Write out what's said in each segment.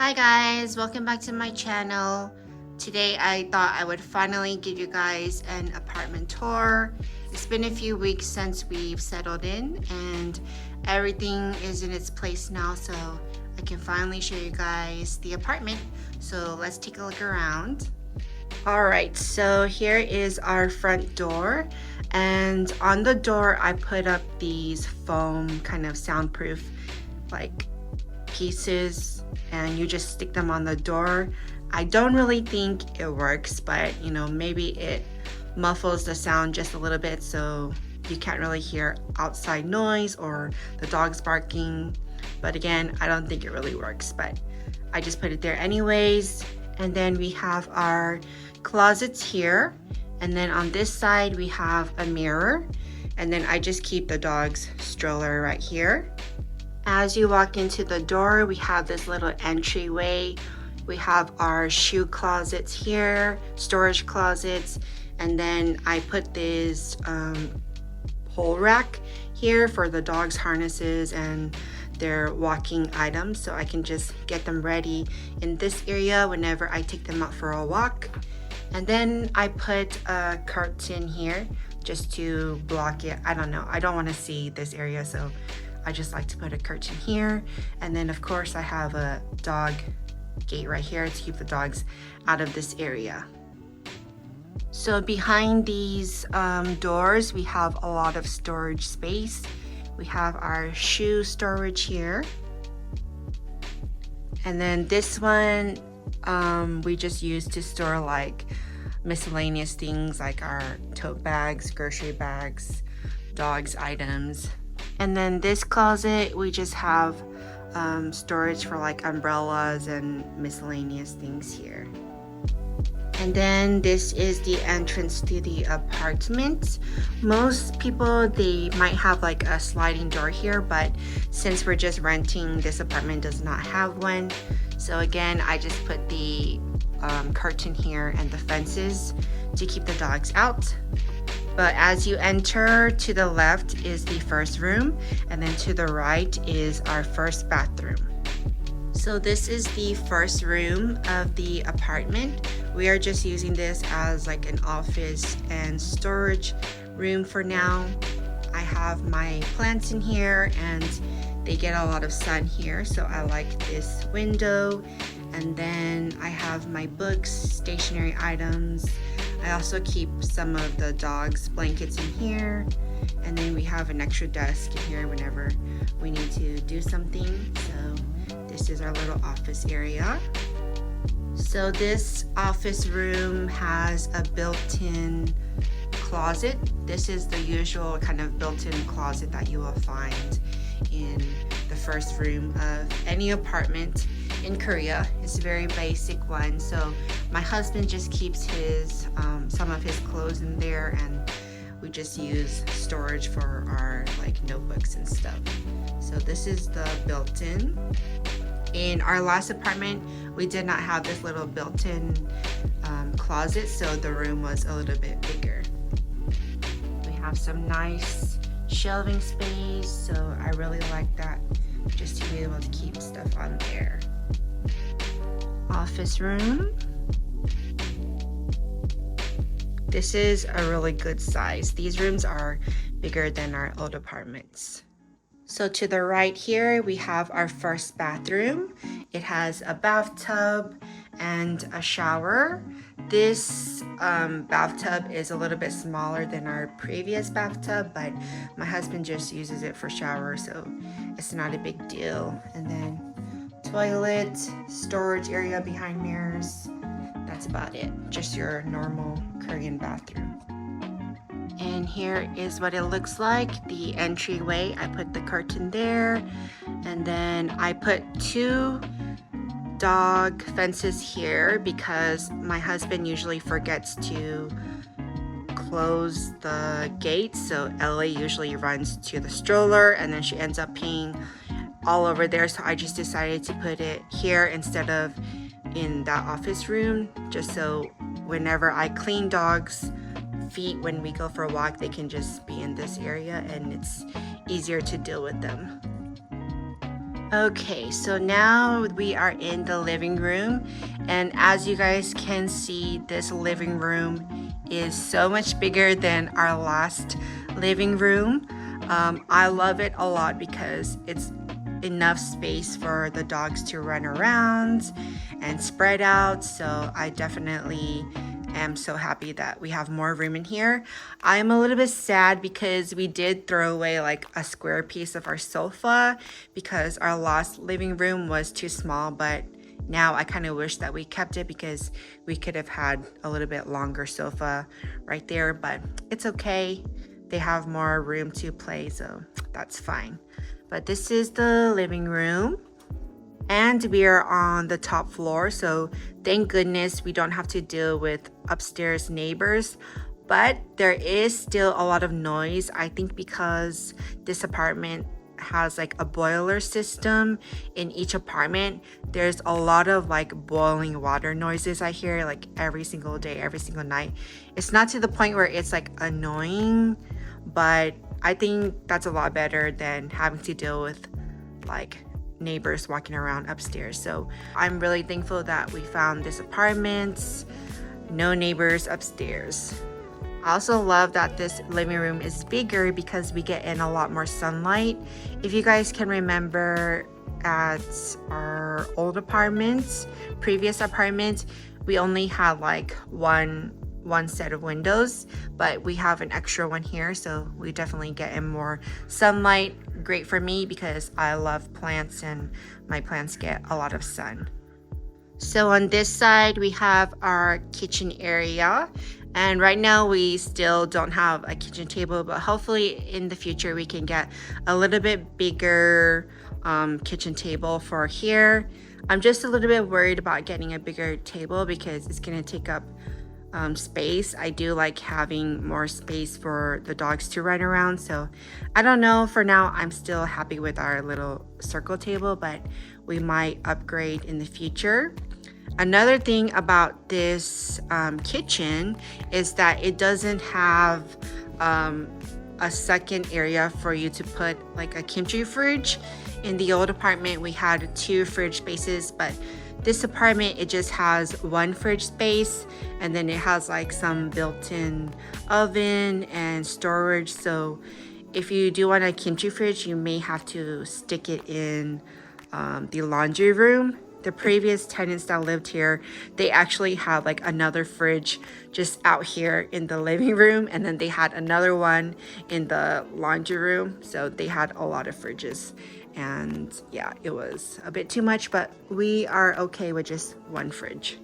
Hi guys, welcome back to my channel. Today I thought I would finally give you guys an apartment tour. It's been a few weeks since we've settled in and everything is in its place now, so I can finally show you guys the apartment. So let's take a look around. Alright, so here is our front door, and on the door I put up these foam kind of soundproof like pieces, and you just stick them on the door. I don't really think it works, but you know, maybe it muffles the sound just a little bit so you can't really hear outside noise or the dogs barking. But again, I don't think it really works, but I just put it there anyways. And then we have our closets here, and then on this side we have a mirror, and then I just keep the dog's stroller right here. As you walk into the door, we have this little entryway. We have our shoe closets here, storage closets, and then I put this pole rack here for the dog's harnesses and their walking items, so I can just get them ready in this area whenever I take them out for a walk. And then I put a curtain here just to block it. I don't know, I don't want to see this area, so I just like to put a curtain here. And then of course I have a dog gate right here to keep the dogs out of this area. So behind these doors we have a lot of storage space. We have our shoe storage here, and then this one we just use to store like miscellaneous things like our tote bags, grocery bags, dogs items. And then this closet we just have storage for like umbrellas and miscellaneous things here. And then this is the entrance to the apartment. Most people, they might have like a sliding door here, but since we're just renting, this apartment does not have one. So again, I just put the curtain here and the fences to keep the dogs out. But as you enter, to the left is the first room, and then to the right is our first bathroom. So this is the first room of the apartment. We are just using this as like an office and storage room for now. I have my plants in here and they get a lot of sun here, so I like this window. And then I have my books, stationery items. I also keep some of the dogs' blankets in here. And then we have an extra desk in here whenever we need to do something. So this is our little office area. So this office room has a built-in closet. This is the usual kind of built-in closet that you will find in the first room of any apartment in Korea. It's a very basic one. So my husband just keeps his some of his clothes in there, and we just use storage for our like notebooks and stuff. So this is the built-in. In our last apartment, we did not have this little built-in closet, so the room was a little bit bigger. We have some nice shelving space, so I really like that, just to be able to keep stuff on there. Office room. This is a really good size. These rooms are bigger than our old apartments. So to the right here, we have our first bathroom. It has a bathtub and a shower. This bathtub is a little bit smaller than our previous bathtub, but my husband just uses it for shower, so it's not a big deal. And then toilet, storage area behind mirrors. That's about it. Just your normal Korean bathroom. And here is what it looks like, the entryway. I put the curtain there, and then I put 2 dog fences here because my husband usually forgets to close the gate. So Ellie usually runs to the stroller and then she ends up peeing all over there. So I just decided to put it here instead of in that office room, just so whenever I clean dogs' feet when we go for a walk, they can just be in this area and it's easier to deal with them. Okay, so now we are in the living room, and as you guys can see, this living room is so much bigger than our last living room. I love it a lot because it's enough space for the dogs to run around and spread out, so I definitely am so happy that we have more room in here. I'm a little bit sad because we did throw away like a square piece of our sofa because our last living room was too small, but now I kind of wish that we kept it because we could have had a little bit longer sofa right there, but it's okay. They have more room to play, so that's fine. But this is the living room. And we are on the top floor, so thank goodness we don't have to deal with upstairs neighbors. But there is still a lot of noise, I think because this apartment has like a boiler system in each apartment. There's a lot of like boiling water noises I hear like every single day, every single night. It's not to the point where it's like annoying, but I think that's a lot better than having to deal with like neighbors walking around upstairs. So I'm really thankful that we found this apartment. No neighbors upstairs. I also love that this living room is bigger because we get in a lot more sunlight. If you guys can remember at our old apartment, previous apartment, we only had like one set of windows, but we have an extra one here, so we definitely get in more sunlight. Great for me because I love plants and my plants get a lot of sun. So on this side we have our kitchen area, and right now we still don't have a kitchen table, but hopefully in the future we can get a little bit bigger kitchen table for here. I'm just a little bit worried about getting a bigger table because it's going to take up space. I do like having more space for the dogs to run around, so I don't know. For now I'm still happy with our little circle table, but we might upgrade in the future. Another thing about this kitchen is that it doesn't have a second area for you to put like a kimchi fridge. In the old apartment we had 2 fridge spaces, but this apartment, it just has 1 fridge space, and then it has like some built-in oven and storage. So if you do want a kimchi fridge, you may have to stick it in the laundry room. The previous tenants that lived here, they actually had like another fridge just out here in the living room, and then they had another one in the laundry room. So they had a lot of fridges, and yeah, it was a bit too much, but we are okay with just 1 fridge.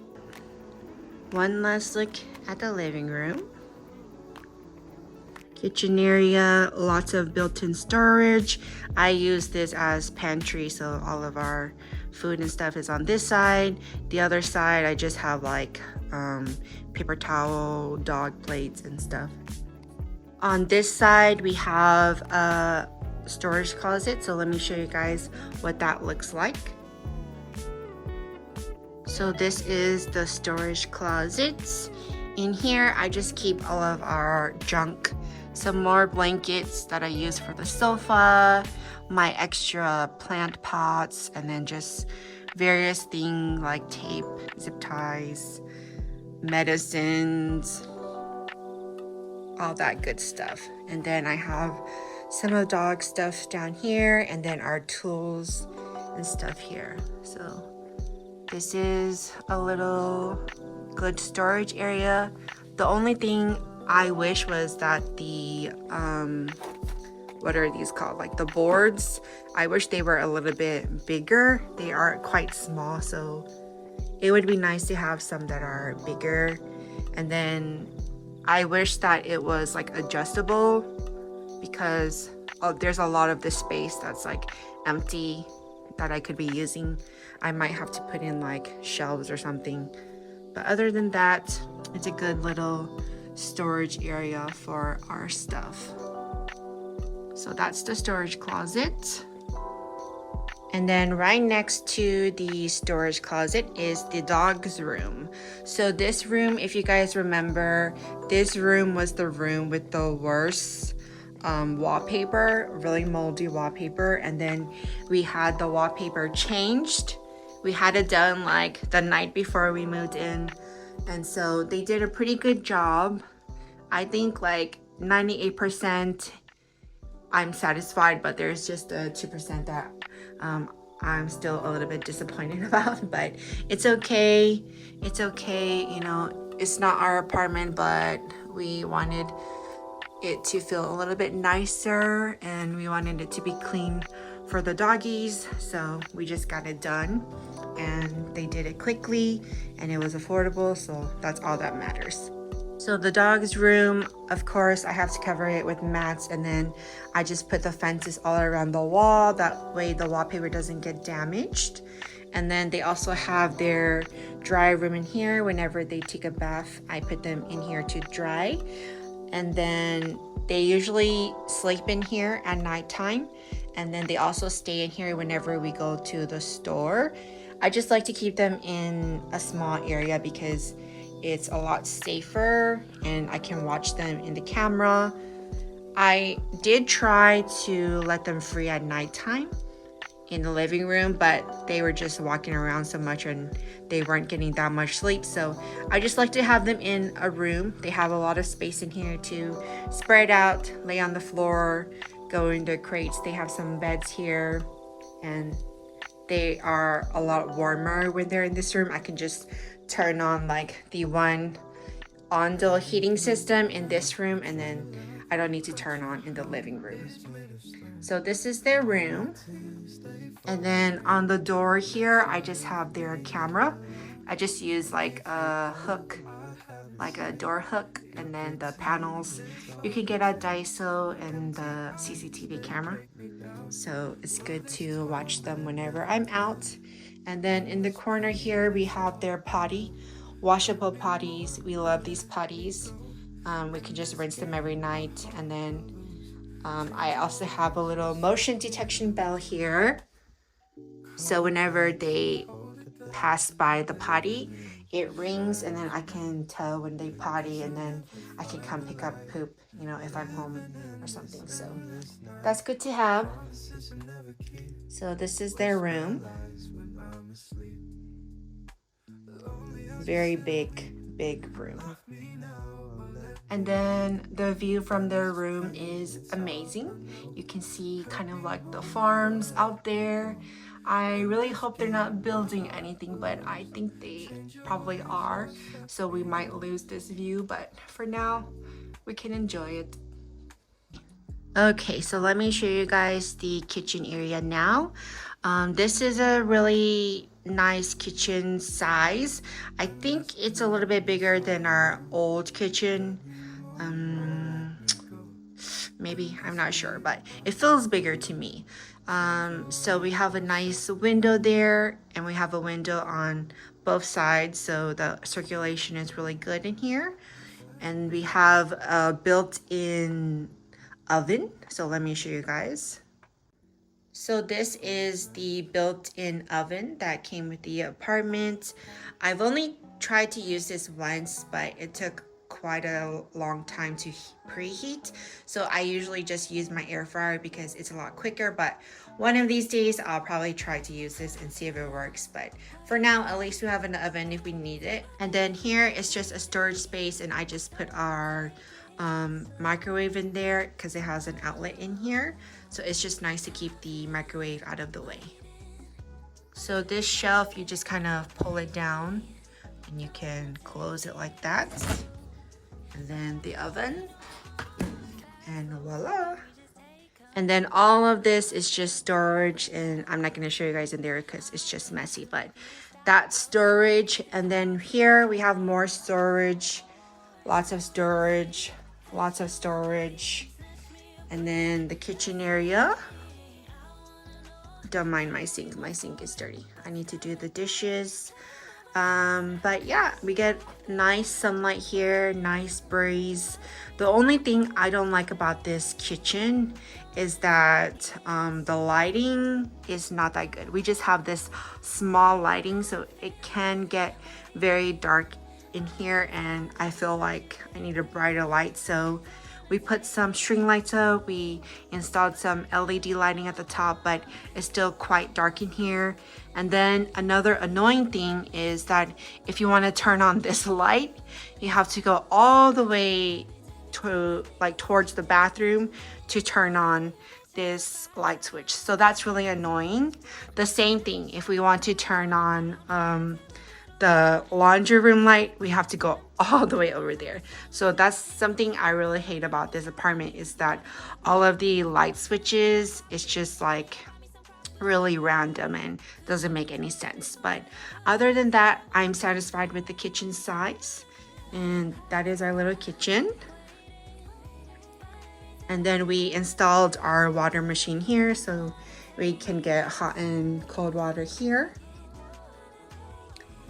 One last look at the living room. Kitchen area, lots of built-in storage. I use this as pantry, so all of our food and stuff is on this side. The other side I just have like paper towel, dog plates and stuff. On this side we have a storage closet, so let me show you guys what that looks like. So this is the storage closet. In here I just keep all of our junk, some more blankets that I use for the sofa, my extra plant pots, and then just various things like tape, zip ties, medicines, all that good stuff. And then I have some of the dog stuff down here, and then our tools and stuff here. So this is a little good storage area. The only thing I wish was that the what are these called, like the boards, I wish they were a little bit bigger. They are quite small, so it would be nice to have some that are bigger. And then I wish that it was like adjustable, because there's a lot of this space that's like empty that I could be using. I might have to put in like shelves or something, but other than that, it's a good little storage area for our stuff. So that's the storage closet. And then right next to the storage closet is the dog's room. So this room, if you guys remember, this room was the room with the worst wallpaper, really moldy wallpaper, and then we had the wallpaper changed. We had it done like the night before we moved in, and so they did a pretty good job. I think like 98% I'm satisfied, but there's just a 2% that I'm still a little bit disappointed about, but it's okay. It's okay, you know, it's not our apartment, but we wanted it to feel a little bit nicer and we wanted it to be clean for the doggies, so we just got it done and they did it quickly and it was affordable, so that's all that matters. So the dog's room, of course, I have to cover it with mats, and then I just put the fences all around the wall. That way the wallpaper doesn't get damaged. And then they also have their dry room in here. Whenever they take a bath, I put them in here to dry. And then they usually sleep in here at nighttime. And then they also stay in here whenever we go to the store. I just like to keep them in a small area because it's a lot safer and I can watch them in the camera. I did try to let them free at nighttime in the living room, but they were just walking around so much and they weren't getting that much sleep. So I just like to have them in a room. They have a lot of space in here to spread out, lay on the floor, go into crates. They have some beds here and they are a lot warmer when they're in this room. I can just turn on like the one Ondel heating system in this room, and then I don't need to turn on in the living room. So this is their room, and then on the door here I just have their camera. I just use like a hook, like a door hook, and then the panels you can get at Daiso and the CCTV camera, so it's good to watch them whenever I'm out. And then in the corner here we have their potty, washable potties. We love these potties. We can just rinse them every night. And then I also have a little motion detection bell here, so whenever they pass by the potty it rings, and then I can tell when they potty, and then I can come pick up poop, you know, if I'm home or something. So that's good to have. So this is their room. Very big room. And then the view from their room is amazing. You can see kind of like the farms out there. I really hope they're not building anything, but I think they probably are. So we might lose this view, but for now, we can enjoy it. Okay, so let me show you guys the kitchen area now. This is a really nice kitchen size. I think it's a little bit bigger than our old kitchen. Maybe, I'm not sure, but it feels bigger to me. So we have a nice window there, and we have a window on both sides, so the circulation is really good in here. And we have a built-in oven, so let me show you guys. So this is the built-in oven that came with the apartment. I've only tried to use this once, but it took quite a long time to preheat, so I usually just use my air fryer because it's a lot quicker. But one of these days I'll probably try to use this and see if it works, but for now at least we have an oven if we need it. And then here is just a storage space, and I just put our microwave in there because it has an outlet in here, so it's just nice to keep the microwave out of the way. So this shelf, you just kind of pull it down and you can close it like that. And then the oven, and voila. And then all of this is just storage, and I'm not going to show you guys in there because it's just messy, but that's storage. And then here we have more storage, lots of storage, lots of storage. And then the kitchen area. Don't mind my sink is dirty. I need to do the dishes. But yeah, we get nice sunlight here, nice breeze. The only thing I don't like about this kitchen is that the lighting is not that good. We just have this small lighting, so it can get very dark in here, and I feel like I need a brighter light. So We put some string lights up, we installed some LED lighting at the top, but it's still quite dark in here. And then another annoying thing is that if you want to turn on this light, you have to go all the way to like towards the bathroom to turn on this light switch. So that's really annoying. The same thing, if we want to turn on the laundry room light, we have to go all the way over there. So that's something I really hate about this apartment, is that all of the light switches, it's just like really random and doesn't make any sense. But other than that, I'm satisfied with the kitchen size, and that is our little kitchen. And then we installed our water machine here so we can get hot and cold water here.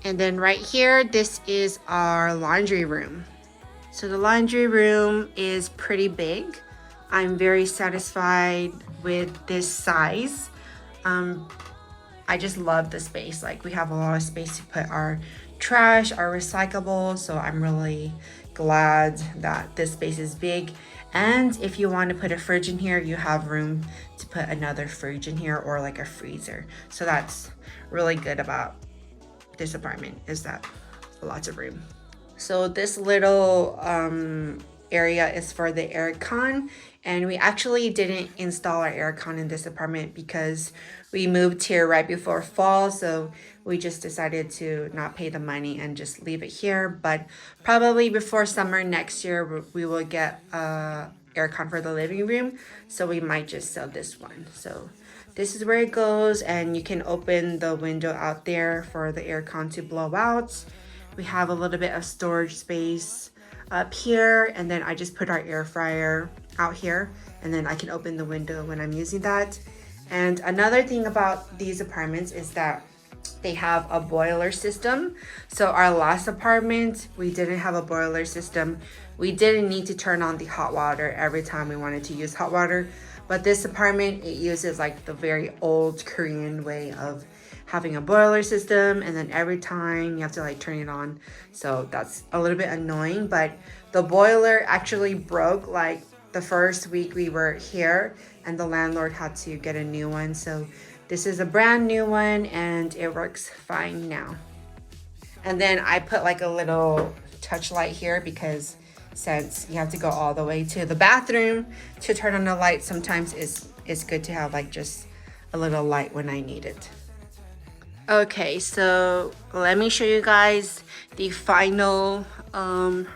And then right here, this is our laundry room. So the laundry room is pretty big. I'm very satisfied with this size. I just love the space. Like, we have a lot of space to put our trash, our recyclables. So I'm really glad that this space is big. And if you want to put a fridge in here, you have room to put another fridge in here, or like a freezer. So that's really good about this apartment, is that lots of room. So this little area is for the air con, and we actually didn't install our air con in this apartment because we moved here right before fall, so we just decided to not pay the money and just leave it here. But probably before summer next year, we will get air con for the living room, so we might just sell this one. So this is where it goes, and you can open the window out there for the air con to blow out. We have a little bit of storage space up here, and then I just put our air fryer out here, and then I can open the window when I'm using that. And another thing about these apartments is that they have a boiler system. So our last apartment, we didn't have a boiler system. We didn't need to turn on the hot water every time we wanted to use hot water. But this apartment, it uses like the very old Korean way of having a boiler system, and then every time you have to like turn it on. So that's a little bit annoying, but the boiler actually broke like the first week we were here, and the landlord had to get a new one. So this is a brand new one, and it works fine now. And then I put like a little touch light here because since you have to go all the way to the bathroom to turn on the light, sometimes it's good to have like just a little light when I need it. Okay, so let me show you guys the final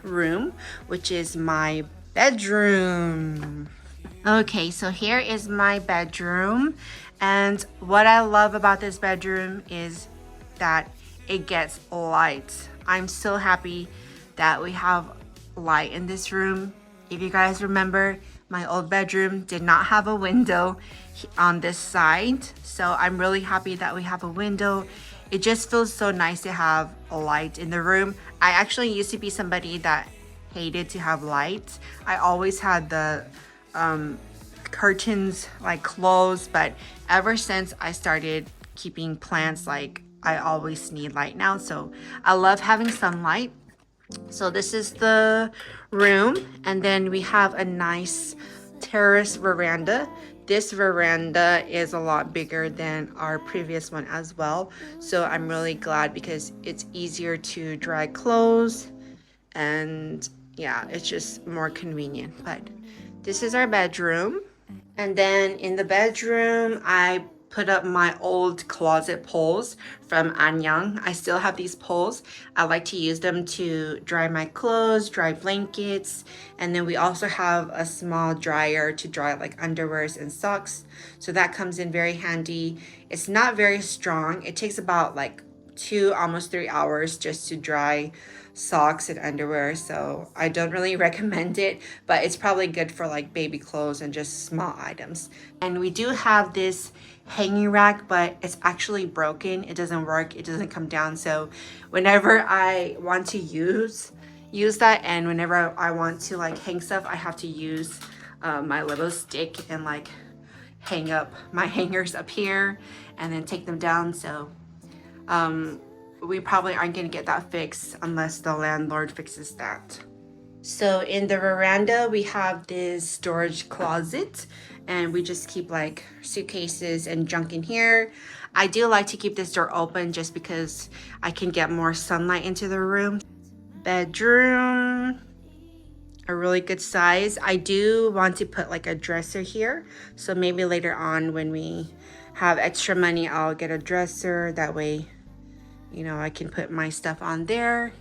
room, which is my bedroom. Okay, so here is my bedroom, and what I love about this bedroom is that it gets light. I'm so happy that we have light in this room. If you guys remember, my old bedroom did not have a window on this side, so I'm really happy that we have a window. It just feels so nice to have a light in the room. I actually used to be somebody that hated to have light. I always had the curtains like closed, but ever since I started keeping plants, like I always need light now, so I love having sunlight. So this is the room, and then we have a nice terrace veranda. This veranda is a lot bigger than our previous one as well, so I'm really glad because it's easier to dry clothes, and yeah, it's just more convenient. But this is our bedroom, and then in the bedroom I put up my old closet poles from Anyang. I still have these poles. I like to use them to dry my clothes, dry blankets, and then we also have a small dryer to dry like underwears and socks. So that comes in very handy. It's not very strong. It takes about like 2, almost 3 hours just to dry socks and underwear, so I don't really recommend it, but it's probably good for like baby clothes and just small items. And we do have this hanging rack, but it's actually broken. It doesn't work, it doesn't come down, so whenever I want to use that, and whenever I want to like hang stuff, I have to use my little stick and like hang up my hangers up here and then take them down. So we probably aren't going to get that fixed unless the landlord fixes that. So in the veranda, we have this storage closet, and we just keep like suitcases and junk in here. I do like to keep this door open just because I can get more sunlight into the room. Bedroom, a really good size. I do want to put like a dresser here, so maybe later on when we have extra money, I'll get a dresser. That way, you know, I can put my stuff on there.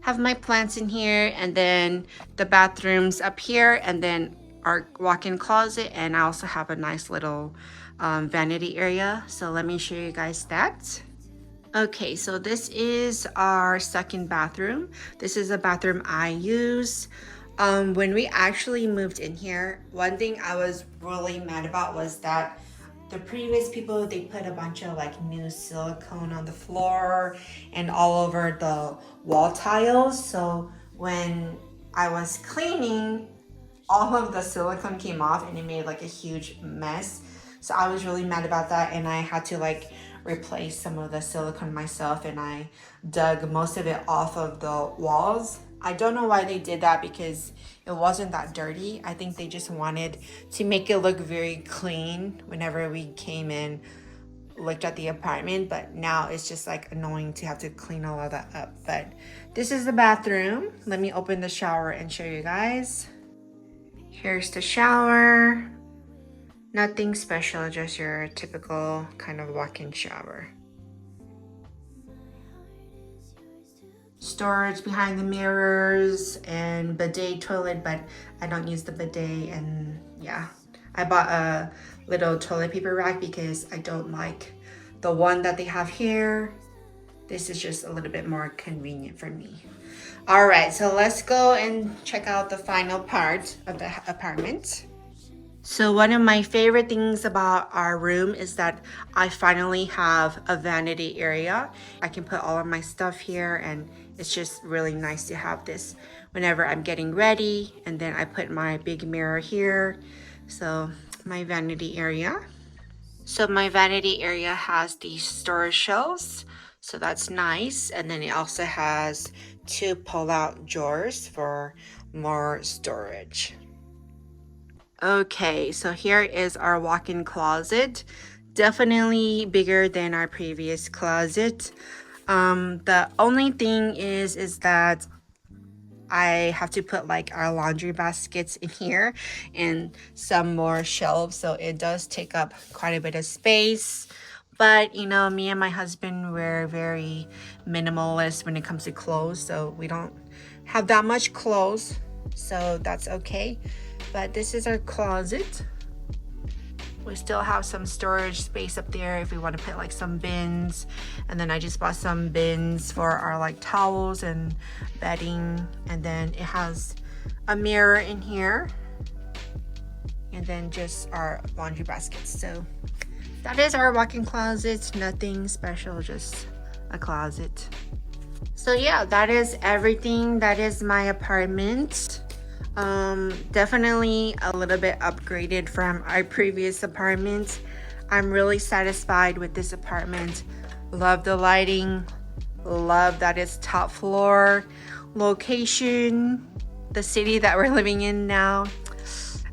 Have my plants in here, and then the bathrooms up here, and then our walk-in closet, and I also have a nice little vanity area. So let me show you guys that. Okay, so this is our second bathroom. This is a bathroom I use. When we actually moved in here, one thing I was really mad about was that the previous people, they put a bunch of like new silicone on the floor and all over the wall tiles. So when I was cleaning, all of the silicone came off and it made like a huge mess. So I was really mad about that, and I had to like replace some of the silicone myself, and I dug most of it off of the walls. I don't know why they did that because it wasn't that dirty. I think they just wanted to make it look very clean whenever we came in, looked at the apartment, but now it's just like annoying to have to clean all of that up. But this is the bathroom. Let me open the shower and show you guys. Here's the shower. Nothing special, just your typical kind of walk-in shower. Storage behind the mirrors and bidet toilet, but I don't use the bidet. And yeah, I bought a little toilet paper rack because I don't like the one that they have here. This is just a little bit more convenient for me. All right, so let's go and check out the final part of the apartment. So one of my favorite things about our room is that I finally have a vanity area. I can put all of my stuff here, and it's just really nice to have this whenever I'm getting ready. And then I put my big mirror here. So my vanity area. So my vanity area has these storage shelves. So that's nice. And then it also has 2 pull-out drawers for more storage. Okay, so here is our walk-in closet. Definitely bigger than our previous closet. The only thing is that I have to put like our laundry baskets in here and some more shelves, so it does take up quite a bit of space. But you know, me and my husband, we're very minimalist when it comes to clothes, so we don't have that much clothes, so that's okay. But this is our closet. We still have some storage space up there if we want to put like some bins. And then I just bought some bins for our like towels and bedding. And then it has a mirror in here. And then just our laundry baskets. So that is our walk-in closet. Nothing special, just a closet. So yeah, that is everything. That is my apartment. Definitely a little bit upgraded from our previous apartment. I'm really satisfied with this apartment. Love the lighting, love that it's top floor, location, the city that we're living in now.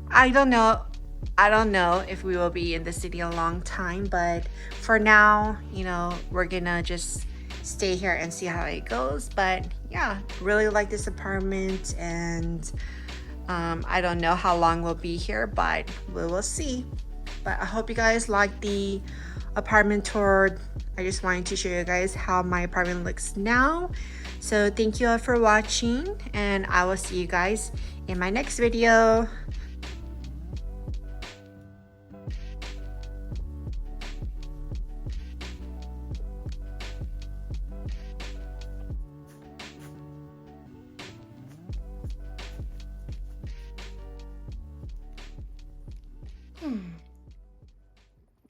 I don't know if we will be in the city a long time, but for now, you know, we're gonna just stay here and see how it goes. But yeah, really like this apartment, and I don't know how long we'll be here, but we will see. But I hope you guys like the apartment tour. I just wanted to show you guys how my apartment looks now. So thank you all for watching, and I will see you guys in my next video.